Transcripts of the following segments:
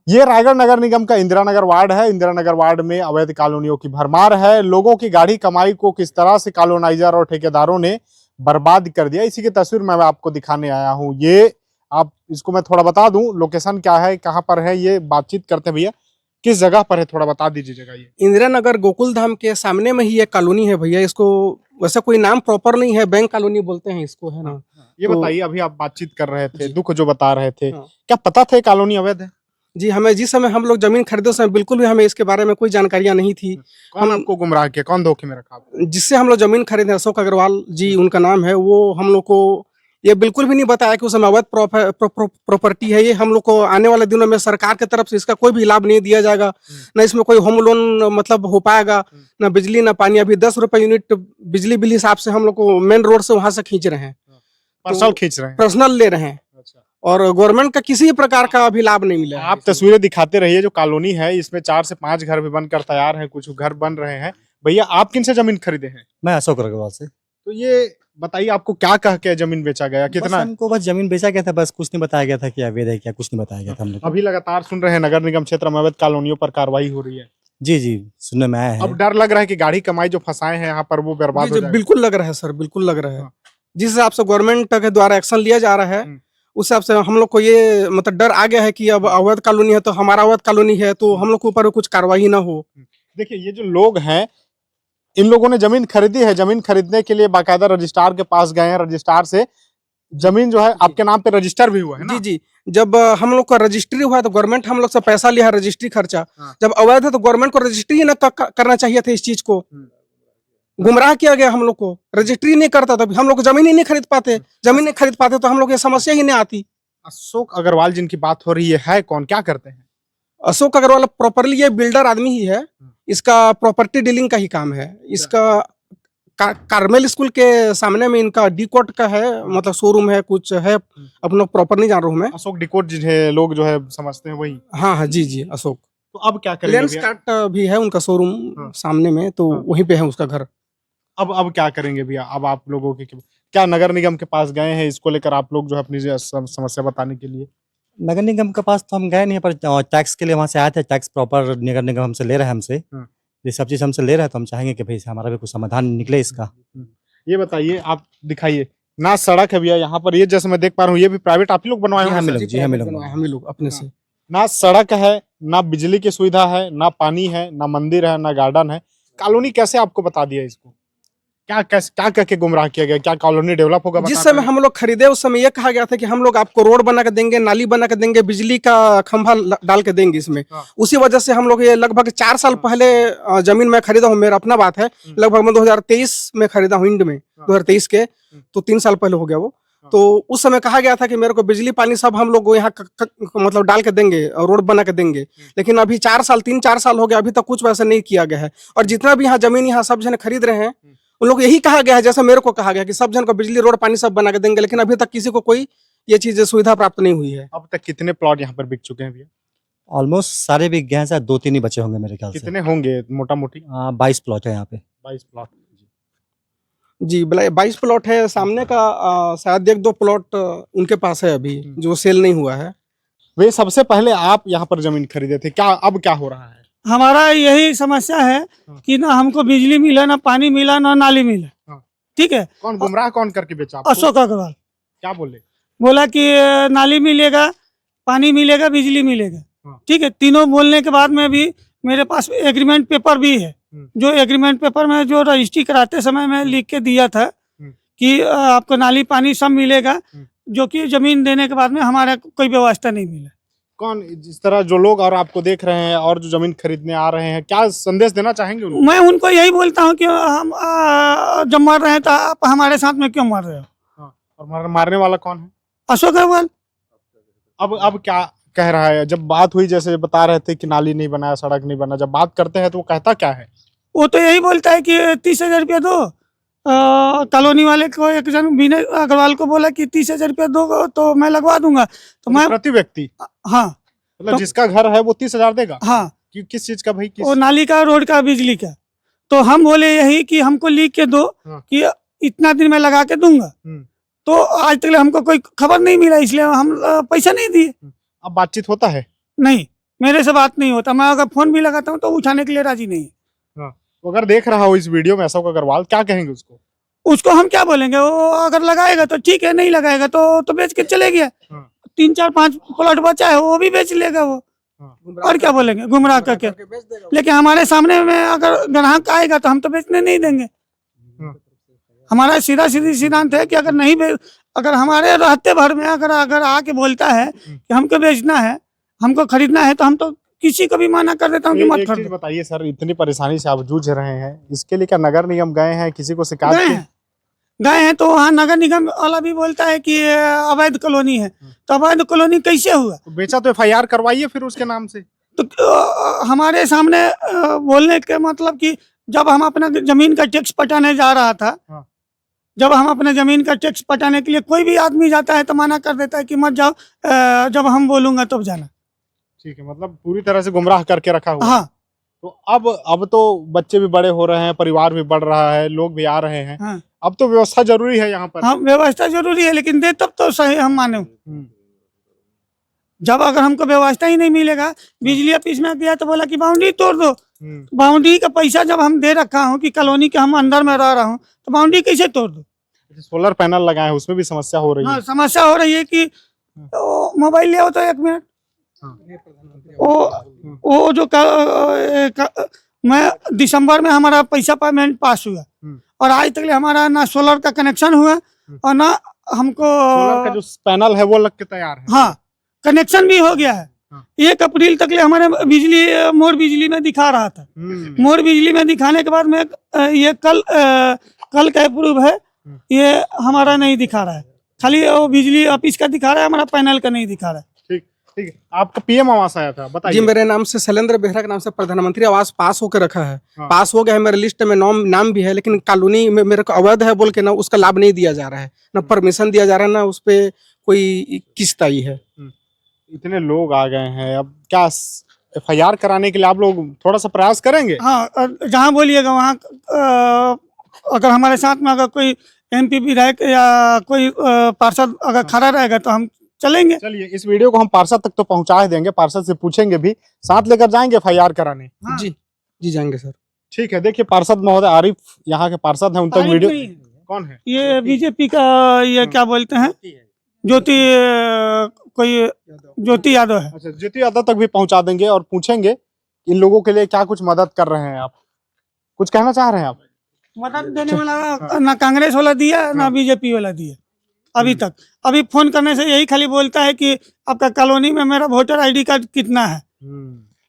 ये रायगढ़ नगर निगम का इंदिरा नगर वार्ड है। इंदिरा नगर वार्ड में अवैध कॉलोनियों की भरमार है। लोगों की गाढ़ी कमाई को किस तरह से कॉलोनाइजर और ठेकेदारों ने बर्बाद कर दिया, इसी की तस्वीर मैं आपको दिखाने आया हूँ। ये आप इसको मैं थोड़ा बता दूं, लोकेशन क्या है, कहाँ पर है, ये बातचीत करते हैं। भैया किस जगह पर है, थोड़ा बता दीजिए जगह। ये इंदिरा नगर गोकुल धाम के सामने में ही एक कॉलोनी है भैया। इसको वैसे कोई नाम प्रॉपर नहीं है, बैंक कॉलोनी बोलते हैं इसको, है ना। ये तो बताइए, अभी आप बातचीत कर रहे थे, दुख जो बता रहे थे, हाँ। क्या पता था कॉलोनी अवैध है? जी, हमें जिस समय हम लोग जमीन खरीदे उस समय बिल्कुल भी हमें इसके बारे में कोई जानकारियां नहीं थी। कौन आपको गुमराह किया, कौन धोखे में रखा आपको? जिससे हम लोग जमीन खरीदे, अशोक अग्रवाल जी उनका नाम है, वो हम लोग को ये बिल्कुल भी नहीं बताया कि उस समय अवैध प्रॉपर्टी है। ये हम लोग को आने वाले दिनों में सरकार की तरफ से इसका कोई भी लाभ नहीं दिया जाएगा, न इसमें कोई होम लोन मतलब हो पाएगा, न बिजली न पानी। अभी 10 रुपए यूनिट बिजली बिल हिसाब से हम लोग को मेन रोड से वहां से खींच रहे हैं, पर्सनल खींच रहे हैं, पर्सनल ले रहे हैं। अच्छा। और गवर्नमेंट का किसी प्रकार का अभी लाभ नहीं मिला है। आप तस्वीरें दिखाते रहिए। जो कॉलोनी है इसमें 4 से 5 घर भी बनकर तैयार हैं, कुछ घर बन रहे हैं। भैया आप किन से जमीन खरीदे हैं? मैं अशोक अग्रवाल से। तो ये बताइए, आपको क्या कह के जमीन बेचा गया, कितना? हमको बस जमीन बेचा गया था, बस कुछ नहीं बताया गया था कि अवैध है क्या, कुछ नहीं बताया गया था हम लोग को। अभी लगातार सुन रहे हैं नगर निगम क्षेत्र में अवैध कॉलोनियों पर कार्रवाई हो रही है। जी जी, सुनने में आया है। अब डर लग रहा है कि गाड़ी कमाई जो फंसाए हैं यहाँ पर वो बर्बाद हो जाएगा। बिल्कुल लग रहा है सर, बिल्कुल लग रहा है। जिस हिसाब से गवर्नमेंट के द्वारा एक्शन लिया जा रहा है उस हिसाब से हम लोग को ये मतलब डर आ गया है कि अब अवैध कॉलोनी है तो हमारा अवैध कॉलोनी है, तो हम लोग के ऊपर कुछ कार्रवाई ना हो। देखिए, ये जो लोग हैं, इन लोगों ने जमीन खरीदी है। जमीन खरीदने के लिए बाकायदा रजिस्ट्रार के पास गए हैं। रजिस्ट्रार से जमीन जो है आपके नाम पे रजिस्टर भी हुआ है ना? जी जी, जब हम लोग का रजिस्ट्री हुआ है तो गवर्नमेंट हम लोग से पैसा लिया है, रजिस्ट्री खर्चा। जब अवैध है तो गवर्नमेंट को रजिस्ट्री ही ना करना चाहिए था। इस चीज को गुमराह किया गया हम लोग को। रजिस्ट्री नहीं करता तो हम लोग जमीन ही नहीं खरीद पाते। जमीन नहीं खरीद पाते तो हम लोग ये समस्या ही नहीं आती। अशोक अग्रवाल जिनकी बात हो रही है कौन, क्या करते हैं? अशोक अग्रवाल प्रॉपरली ये बिल्डर आदमी ही है। इसका प्रॉपर्टी डीलिंग का ही काम है। इसका कार्मेल स्कूल के सामने में इनका डीकोट का है, मतलब शोरूम है, कुछ है। अब लोग प्रॉपर नहीं जान रहा हूँ मैं। अशोक डिकोट जिन्हें लोग जो है समझते हैं वही। हाँ हाँ, जी जी, अशोक। तो अब क्या करेंगे? लेंस कार्ट भी है उनका शोरूम सामने में, तो वहीं पे है उसका घर। अब क्या करेंगे भैया? अब आप लोगों के क्या नगर निगम के पास गए हैं इसको लेकर, आप लोग जो है अपनी समस्या बताने के लिए? नगर निगम के पास तो हम गए नहीं, पर टैक्स के लिए वहाँ से आए थे। टैक्स प्रॉपर नगर निगम हमसे ले रहा है, हमसे ये सब चीज हमसे ले रहा है, तो हम चाहेंगे कि भाई हमारा भी कुछ समाधान निकले इसका। ये बताइए, आप दिखाइए ना, सड़क है भैया यहाँ पर, ये जैसे मैं देख पा रहा हूँ ये भी प्राइवेट आप ही लोग बनवाए हैं? हम लोग अपने से। ना सड़क है, ना बिजली की सुविधा है, ना पानी है, ना मंदिर है, ना गार्डन है। कॉलोनी कैसे आपको बता दिया इसको? क्या कह के गुमराह किया गया? क्या कॉलोनी डेवलप होगा? जिस समय हम लोग खरीदे उस समय ये कहा गया था कि हम लोग आपको रोड बना के देंगे, नाली बना के देंगे, बिजली का खंभा डाल के देंगे इसमें। उसी वजह से हम लोग ये लगभग 4 साल पहले जमीन में खरीदा हूँ। मेरा अपना बात है, लगभग मैं 2023 में खरीदा हूँ, इंड में 2023 के, तो 3 साल पहले हो गया वो। तो उस समय कहा गया था कि मेरे को बिजली पानी सब हम लोग यहाँ मतलब डाल के देंगे और रोड बना के देंगे। लेकिन अभी 3-4 साल हो गया, अभी तक कुछ वैसा नहीं किया गया है। और जितना भी यहाँ जमीन यहाँ सब जन खरीद रहे हैं उन लोग यही कहा गया है, जैसा मेरे को कहा गया कि सब जन को बिजली रोड पानी सब बना के देंगे, लेकिन अभी तक किसी को कोई ये चीज सुविधा प्राप्त नहीं हुई है। अब तक कितने प्लॉट यहाँ पर बिक चुके हैं भैया? ऑलमोस्ट सारे बिक गए हैं, शायद 2-3 ही बचे होंगे मेरे ख्याल से। कितने होंगे मोटा मोटी? 22 प्लॉट है यहाँ पे। 22 प्लॉट जी, 22 प्लॉट है। सामने का शायद 1-2 प्लॉट उनके पास है अभी, जो सेल नहीं हुआ है। वे सबसे पहले आप यहाँ पर जमीन खरीदे थे, क्या अब क्या हो रहा है? हमारा यही समस्या है कि ना हमको बिजली मिला, ना पानी मिला, ना नाली मिला। ठीक है। कौन गुमराह कौन करके बेचा आपको? अशोक अग्रवाल। क्या बोले? बोला कि नाली मिलेगा, पानी मिलेगा, बिजली मिलेगा। ठीक है, तीनों बोलने के बाद में भी मेरे पास एग्रीमेंट पेपर भी है, जो एग्रीमेंट पेपर में जो रजिस्ट्री कराते समय मैं लिख के दिया था कि आपको नाली पानी सब मिलेगा, जो कि जमीन देने के बाद में हमारा कोई व्यवस्था नहीं मिला। कौन जिस तरह जो लोग और आपको देख रहे हैं और जो जमीन खरीदने आ रहे हैं, क्या संदेश देना चाहेंगे उनको? मैं उनको यही बोलता हूँ कि हम जब मर रहे हैं तो आप हमारे साथ में क्यों मर रहे हो? और मारने वाला कौन है? अशोक अग्रवाल। अब क्या कह रहा है? जब बात हुई, जैसे बता रहे थे कि नाली नहीं बनाया, सड़क नहीं बना, जब बात करते हैं तो वो कहता क्या है? वो तो यही बोलता है कि 30,000 रुपया दो। कॉलोनी वाले को एक जन विनय अग्रवाल को बोला कि 30,000 रुपया दो तो मैं लगवा दूंगा। तो मैं प्रति व्यक्ति? हाँ, मतलब तो, जिसका घर है वो 30,000 देगा? हाँ। किस चीज का भाई? वो नाली का, रोड का, बिजली का। तो हम बोले यही कि हमको लिख के दो कि इतना दिन में लगा के दूंगा। तो आज तक हमको कोई खबर नहीं मिला, इसलिए हम पैसा नहीं दिए। अब बातचीत होता है? नहीं। मेरे से बात नहीं होता। मैं अगर फोन भी लगाता हूँ तो उठाने के लिए राजी नहीं है। तो अगर देख रहा हो इस वीडियो में अशोक अग्रवाल, क्या कहेंगे उसको? उसको हम क्या बोलेंगे, वो अगर लगाएगा तो ठीक है, नहीं लगाएगा तो बेच के चले गया। 3 4 5 प्लॉट बचा है, वो भी बेच लेगा वो। और क्या बोलेंगे, गुमराह करके। लेकिन हमारे सामने में अगर ग्राहक आएगा तो हम तो बेचने नहीं देंगे। हमारा सीधा सीधी सिद्धांत है कि अगर हमारे रहते भर में अगर आके बोलता है कि हमको बेचना है, हमको खरीदना है, तो हम तो किसी को भी मना कर देता हूँ कि मत एक चीज खरीदो। बताइए सर, इतनी परेशानी से आप जूझ रहे हैं, इसके लिए क्या नगर निगम गए हैं, किसी को शिकायत गए की? हैं तो वहाँ नगर निगम वाला भी बोलता है कि ये अवैध कॉलोनी है। तो अवैध कॉलोनी कैसे हुआ? तो बेचा तो FIR करवाइए फिर उसके नाम से। तो हमारे सामने बोलने के मतलब कि जब हम अपना जमीन का टैक्स पटाने जा रहा था, हाँ। जब हम अपने जमीन का टैक्स पटाने के लिए कोई भी आदमी जाता है तो मना कर देता है कि मत जाओ, जब हम बोलूंगा तब जाना। ठीक है, मतलब पूरी तरह से गुमराह करके रखा हुआ है। हाँ तो अब तो बच्चे भी बड़े हो रहे हैं, परिवार भी बढ़ रहा है, लोग भी आ रहे हैं, हाँ अब तो व्यवस्था जरूरी है यहाँ पर। हाँ, व्यवस्था जरूरी है, लेकिन दे तब तो सही हम माने। जब अगर हमको व्यवस्था ही नहीं मिलेगा, बिजली ऑफिस में गया तो बोला कि बाउंड्री तोड़ दो। बाउंड्री का पैसा जब हम दे रखा हूँ कि कॉलोनी के हम अंदर में रह रहा हूँ, तो बाउंड्री कैसे तोड़ दो? सोलर पैनल लगाए हैं, उसमें भी समस्या हो रही हाँ, है। समस्या हो रही है कि मोबाइल ले आओ तो 1 मिनट। वो जो मैं दिसंबर में हमारा पैसा पेमेंट पास हुआ और आज तक हमारा ना सोलर का कनेक्शन हुआ और ना हमको सोलर का जो पैनल है वो लग के तैयार है। हाँ, कनेक्शन भी हो गया है। 1 अप्रैल तक हमारे बिजली मोर बिजली में दिखा रहा था। मोर बिजली में दिखाने के बाद में ये कल का अप्रूव है, ये हमारा नहीं दिखा रहा है, खाली वो बिजली ऑफिस का दिखा रहा है, हमारा पैनल का नहीं दिखा रहा है। ठीक है, आपका PM आवास आया था, बताइए। जी, मेरे नाम से शैलेंद्र बेहरा के नाम से प्रधानमंत्री आवास पास होकर रखा है। हाँ। पास हो गया है, मेरे लिस्ट में नाम भी है, लेकिन कॉलोनी में मेरे को अवैध है बोल के ना उसका लाभ नहीं दिया जा रहा है, ना परमिशन दिया जा रहा है, ना उस पे कोई किस्त आई है। इतने लोग आ गए हैं, अब क्या FIR कराने के लिए आप लोग थोड़ा सा प्रयास करेंगे? हाँ, जहाँ बोलिएगा वहाँ अगर हमारे साथ में अगर कोई MP विधायक या कोई पार्षद अगर खड़ा रहेगा तो हम चलेंगे। चलिए, इस वीडियो को हम पार्षद तक तो पहुंचा ही देंगे, पार्षद से पूछेंगे भी, साथ लेकर जाएंगे FIR कराने। हाँ। जी जाएंगे सर। ठीक है, देखिए पार्षद महोदय आरिफ यहाँ के पार्षद हैं, उन तक वीडियो। कौन है ये? बीजेपी का ये क्या बोलते हैं, ज्योति यादव है। अच्छा, ज्योति यादव तक भी पहुंचा देंगे और पूछेंगे इन लोगों के लिए क्या कुछ मदद कर रहे हैं। आप कुछ कहना चाह रहे हैं? आप मदद देने वाला ना कांग्रेस वाला दिया ना बीजेपी वाला दिया अभी तक। अभी फोन करने से यही खाली बोलता है कि आपका कॉलोनी में मेरा वोटर ID कार्ड कितना है,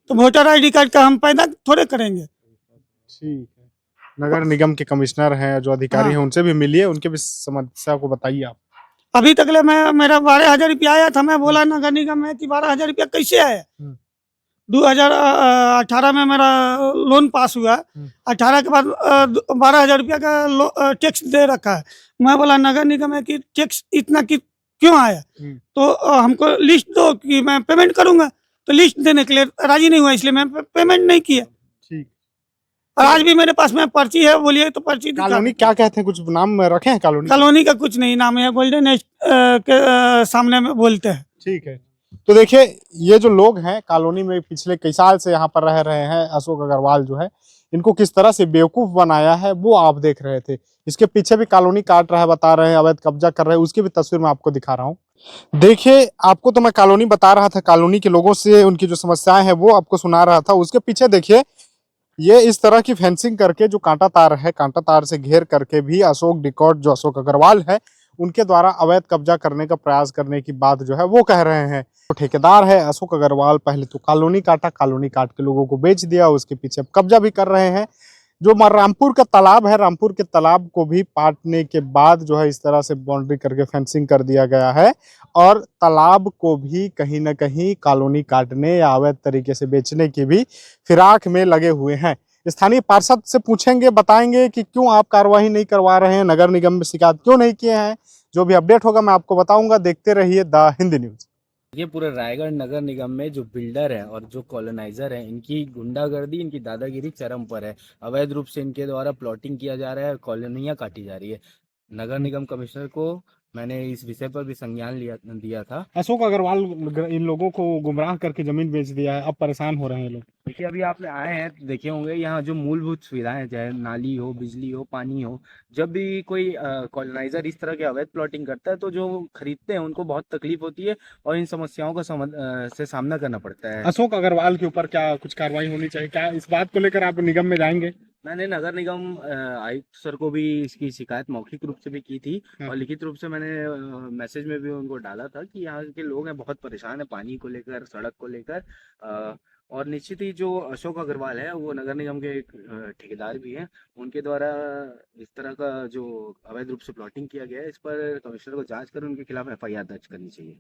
तो वोटर ID कार्ड का हम पैदा थोड़े करेंगे। ठीक है, नगर निगम के कमिश्नर हैं, जो अधिकारी हैं, उनसे भी मिलिए, उनके भी समस्या को बताइए आप। अभी तक मेरा 12,000 रुपया आया था। मैं बोला नगर निगम में कि 12,000 रुपया कैसे आया? 2018 में मेरा लोन पास हुआ, 18 के बाद 12,000 रुपया का टैक्स दे रखा है। मैं बोला नगर निगम है कि टैक्स इतना क्यों आया? तो हमको लिस्ट दो कि मैं पेमेंट करूंगा। तो लिस्ट देने के लिए राजी नहीं हुआ, इसलिए मैं पेमेंट नहीं किया। ठीक। और आज भी मेरे पास में पर्ची है, बोलिए तो पर्ची दिखा। कॉलोनी क्या कहते हैं, कुछ नाम रखे हैं कॉलोनी? कॉलोनी का कुछ नहीं नाम है, गोल्डन एज के सामने में बोलते हैं। ठीक है, तो देखिए ये जो लोग हैं कॉलोनी में पिछले कई साल से यहाँ पर रह रहे हैं, अशोक अग्रवाल जो है इनको किस तरह से बेवकूफ बनाया है वो आप देख रहे थे। इसके पीछे भी कॉलोनी काट रहा है, बता रहे हैं अवैध कब्जा कर रहे हैं, उसकी भी तस्वीर मैं आपको दिखा रहा हूँ। देखिए, आपको तो मैं कॉलोनी बता रहा था, कॉलोनी के लोगों से उनकी जो समस्याएं हैं वो आपको सुना रहा था। उसके पीछे देखिए, ये इस तरह की फेंसिंग करके जो कांटा तार है, कांटा तार से घेर करके भी अशोक डिकॉट जो अशोक अग्रवाल है उनके द्वारा अवैध कब्जा करने का प्रयास करने की बात जो है वो कह रहे हैं। तो ठेकेदार है अशोक अग्रवाल, पहले तो कॉलोनी काटा, कॉलोनी काट के लोगों को बेच दिया, उसके पीछे कब्जा भी कर रहे हैं। जो रामपुर का तालाब है, रामपुर के तालाब को भी पाटने के बाद जो है इस तरह से बाउंड्री करके फेंसिंग कर दिया गया है और तालाब को भी कहीं ना कहीं कॉलोनी काटने या अवैध तरीके से बेचने की भी फिराक में लगे हुए हैं। स्थानीय पार्षद से पूछेंगे, बताएंगे कि क्यों आप कार्रवाई नहीं करवा रहे हैं, नगर निगम में शिकायत क्यों नहीं किए हैं। जो भी अपडेट होगा मैं आपको बताऊंगा। देखते रहिए द हिंद न्यूज। ये पूरे रायगढ़ नगर निगम में जो बिल्डर है और जो कॉलोनाइजर है, इनकी गुंडागर्दी, इनकी दादागिरी चरम पर है। अवैध रूप से इनके द्वारा प्लॉटिंग किया जा रहा है, कॉलोनियां काटी जा रही है। नगर निगम कमिश्नर को मैंने इस विषय पर भी संज्ञान दिया था। अशोक अग्रवाल इन लोगों को गुमराह करके जमीन बेच दिया है, अब परेशान हो रहे हैं लोग। देखिए, अभी आप आए हैं तो देखे होंगे यहाँ जो मूलभूत सुविधाएं हैं, चाहे नाली हो, बिजली हो, पानी हो, जब भी कोई कॉलोनाइजर इस तरह के अवैध प्लॉटिंग करता है तो जो खरीदते हैं उनको बहुत तकलीफ होती है और इन समस्याओं का से सामना करना पड़ता है। अशोक अग्रवाल के ऊपर क्या कुछ कार्रवाई होनी चाहिए, क्या इस बात को लेकर आप निगम में जाएंगे? मैंने नगर निगम आयुक्त सर को भी इसकी शिकायत मौखिक रूप से भी की थी और लिखित रूप से मैंने मैसेज में भी उनको डाला था कि यहाँ के लोग हैं बहुत परेशान है पानी को लेकर, सड़क को लेकर। और निश्चित ही जो अशोक अग्रवाल है वो नगर निगम के एक ठेकेदार भी हैं, उनके द्वारा इस तरह का जो अवैध रूप से प्लॉटिंग किया गया है इस पर कमिश्नर को जांच कर उनके खिलाफ FIR दर्ज करनी चाहिए।